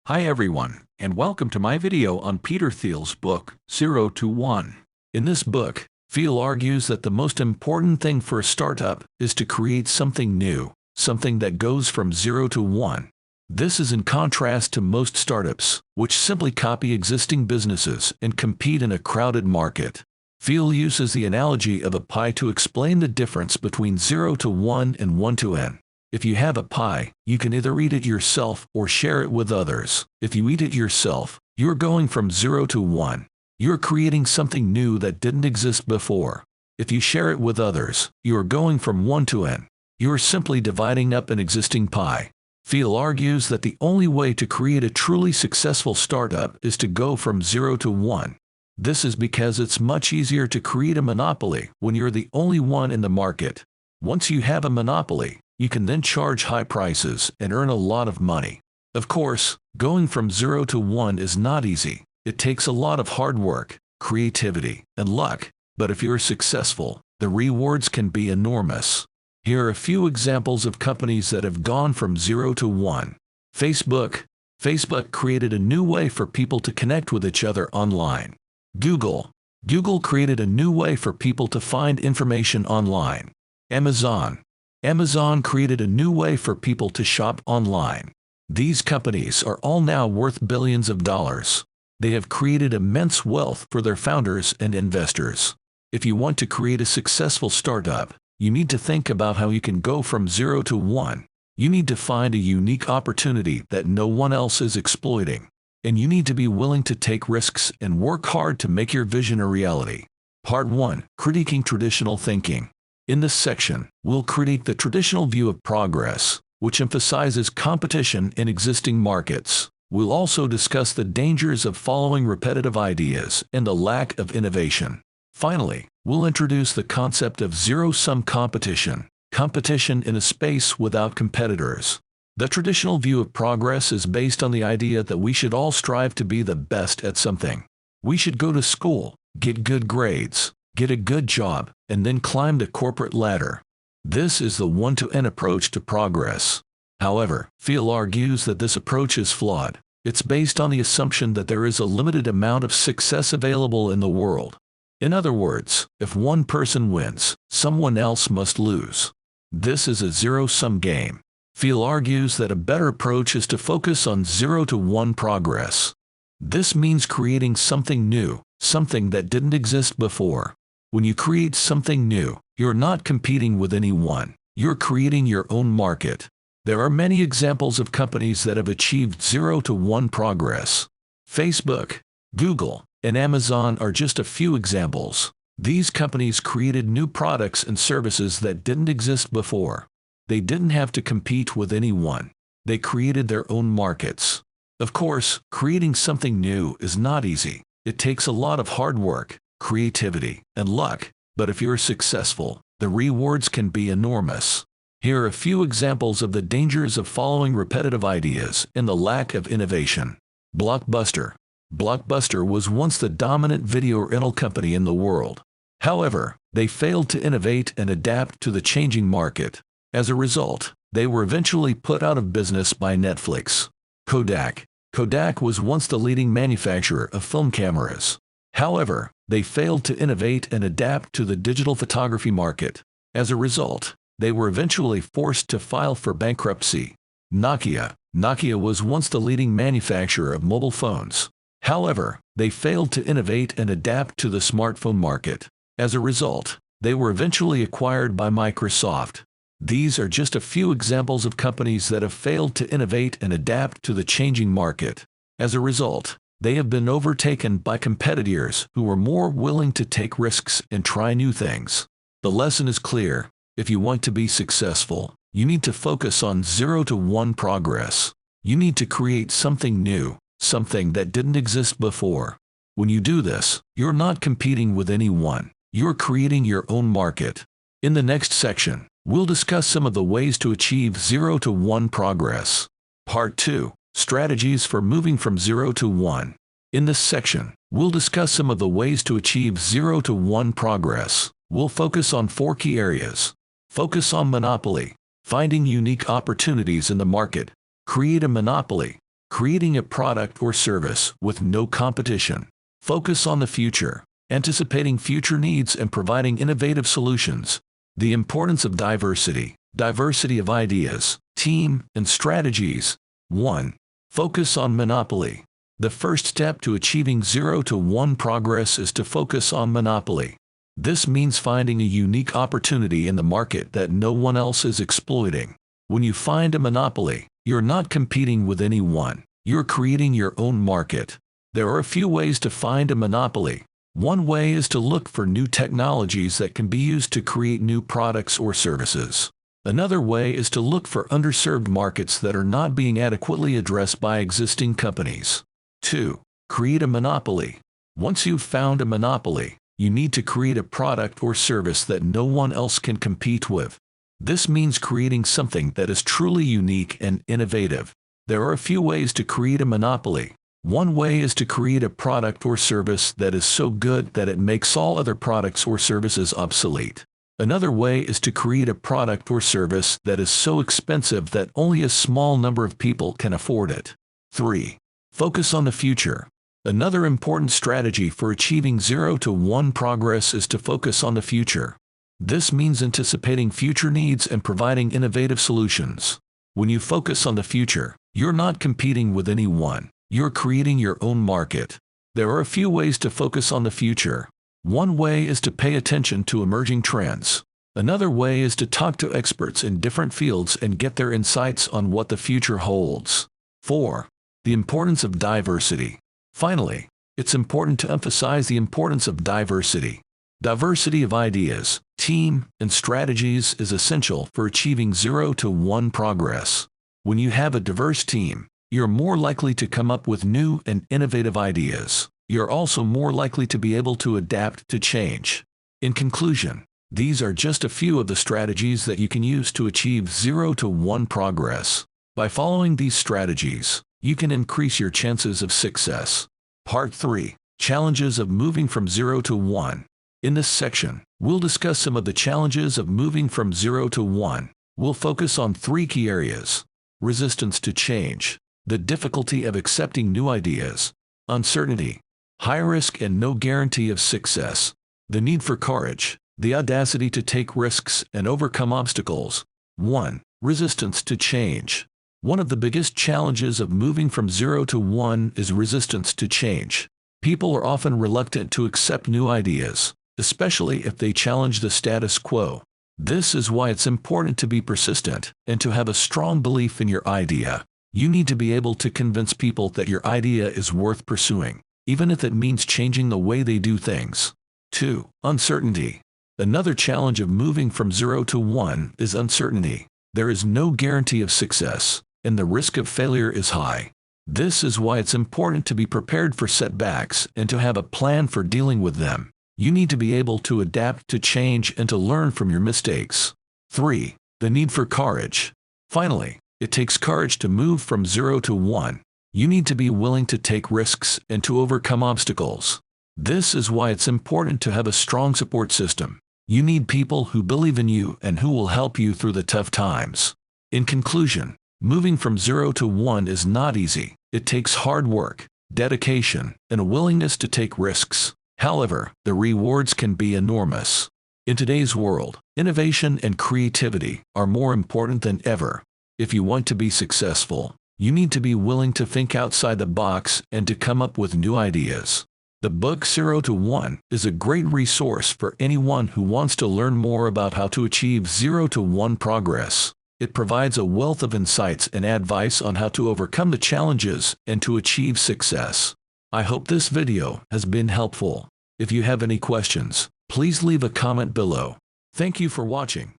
Hi everyone, and welcome to my video on Peter Thiel's book, 0 to 1. In this book, Thiel argues that the most important thing for a startup is to create something new, something that goes from 0 to 1. This is in contrast to most startups, which simply copy existing businesses and compete in a crowded market. Thiel uses the analogy of a pie to explain the difference between 0 to 1 and 1 to n. If you have a pie, you can either eat it yourself or share it with others. If you eat it yourself, you're going from 0 to 1. You're creating something new that didn't exist before. If you share it with others, you're going from 1 to n. You're simply dividing up an existing pie. Thiel argues that the only way to create a truly successful startup is to go from 0 to 1. This is because it's much easier to create a monopoly when you're the only one in the market. Once you have a monopoly, you can then charge high prices and earn a lot of money. Of course, going from 0 to 1 is not easy. It takes a lot of hard work, creativity, and luck. But if you're successful, the rewards can be enormous. Here are a few examples of companies that have gone from 0 to 1. Facebook. Facebook created a new way for people to connect with each other online. Google. Google created a new way for people to find information online. Amazon. Amazon created a new way for people to shop online. These companies are all now worth billions of dollars. They have created immense wealth for their founders and investors. If you want to create a successful startup, you need to think about how you can go from 0 to 1. You need to find a unique opportunity that no one else is exploiting. And you need to be willing to take risks and work hard to make your vision a reality. Part 1. Critiquing traditional thinking. In this section, we'll critique the traditional view of progress, which emphasizes competition in existing markets. We'll also discuss the dangers of following repetitive ideas and the lack of innovation. Finally, we'll introduce the concept of zero-sum competition, competition in a space without competitors. The traditional view of progress is based on the idea that we should all strive to be the best at something. We should go to school, get good grades, get a good job, and then climb the corporate ladder. This is the 1 to n approach to progress. However, Thiel argues that this approach is flawed. It's based on the assumption that there is a limited amount of success available in the world. In other words, if one person wins, someone else must lose. This is a zero-sum game. Thiel argues that a better approach is to focus on 0 to 1 progress. This means creating something new, something that didn't exist before. When you create something new, you're not competing with anyone. You're creating your own market. There are many examples of companies that have achieved 0 to 1 progress. Facebook, Google, and Amazon are just a few examples. These companies created new products and services that didn't exist before. They didn't have to compete with anyone. They created their own markets. Of course, creating something new is not easy. It takes a lot of hard work, creativity, and luck, but if you're successful, the rewards can be enormous. Here are a few examples of the dangers of following repetitive ideas and the lack of innovation. Blockbuster. Blockbuster was once the dominant video rental company in the world. However, they failed to innovate and adapt to the changing market. As a result, they were eventually put out of business by Netflix. Kodak. Kodak was once the leading manufacturer of film cameras. However, they failed to innovate and adapt to the digital photography market. As a result, they were eventually forced to file for bankruptcy. Nokia. Nokia was once the leading manufacturer of mobile phones. However, they failed to innovate and adapt to the smartphone market. As a result, they were eventually acquired by Microsoft. These are just a few examples of companies that have failed to innovate and adapt to the changing market. As a result, they have been overtaken by competitors who are more willing to take risks and try new things. The lesson is clear. If you want to be successful, you need to focus on 0 to 1 progress. You need to create something new, something that didn't exist before. When you do this, you're not competing with anyone. You're creating your own market. In the next section, we'll discuss some of the ways to achieve 0 to 1 progress. Part 2. Strategies for moving from 0 to 1. In this section, we'll discuss some of the ways to achieve 0 to 1 progress. We'll focus on 4 key areas. Focus on monopoly, finding unique opportunities in the market. Create a monopoly. Creating a product or service with no competition. Focus on the future. Anticipating future needs and providing innovative solutions. The importance of diversity. Diversity of ideas, team, and strategies. 1. Focus on monopoly. The first step to achieving 0 to 1 progress is to focus on monopoly. This means finding a unique opportunity in the market that no one else is exploiting. When you find a monopoly, you're not competing with anyone. You're creating your own market. There are a few ways to find a monopoly. One way is to look for new technologies that can be used to create new products or services. Another way is to look for underserved markets that are not being adequately addressed by existing companies. 2. Create a monopoly. Once you've found a monopoly, you need to create a product or service that no one else can compete with. This means creating something that is truly unique and innovative. There are a few ways to create a monopoly. One way is to create a product or service that is so good that it makes all other products or services obsolete. Another way is to create a product or service that is so expensive that only a small number of people can afford it. 3. Focus on the future. Another important strategy for achieving 0 to 1 progress is to focus on the future. This means anticipating future needs and providing innovative solutions. When you focus on the future, you're not competing with anyone. You're creating your own market. There are a few ways to focus on the future. One way is to pay attention to emerging trends. Another way is to talk to experts in different fields and get their insights on what the future holds. 4. The importance of diversity. Finally, it's important to emphasize the importance of diversity. Diversity of ideas, team, and strategies is essential for achieving 0 to 1 progress. When you have a diverse team, you're more likely to come up with new and innovative ideas. You're also more likely to be able to adapt to change. In conclusion, these are just a few of the strategies that you can use to achieve 0 to 1 progress. By following these strategies, you can increase your chances of success. Part 3. Challenges of moving from 0 to 1. In this section, we'll discuss some of the challenges of moving from 0 to 1. We'll focus on 3 key areas: resistance to change, the difficulty of accepting new ideas, uncertainty, high risk and no guarantee of success, the need for courage, the audacity to take risks and overcome obstacles. 1. Resistance to change. One of the biggest challenges of moving from 0 to 1 is resistance to change. People are often reluctant to accept new ideas, especially if they challenge the status quo. This is why it's important to be persistent and to have a strong belief in your idea. You need to be able to convince people that your idea is worth pursuing, even if it means changing the way they do things. 2. Uncertainty. Another challenge of moving from 0 to 1 is uncertainty. There is no guarantee of success, and the risk of failure is high. This is why it's important to be prepared for setbacks and to have a plan for dealing with them. You need to be able to adapt to change and to learn from your mistakes. 3. The need for courage. Finally, it takes courage to move from 0 to 1. You need to be willing to take risks and to overcome obstacles. This is why it's important to have a strong support system. You need people who believe in you and who will help you through the tough times. In conclusion, moving from 0 to 1 is not easy. It takes hard work, dedication, and a willingness to take risks. However, the rewards can be enormous. In today's world, innovation and creativity are more important than ever. If you want to be successful, you need to be willing to think outside the box and to come up with new ideas. The book 0 to 1 is a great resource for anyone who wants to learn more about how to achieve 0 to 1 progress. It provides a wealth of insights and advice on how to overcome the challenges and to achieve success. I hope this video has been helpful. If you have any questions, please leave a comment below. Thank you for watching.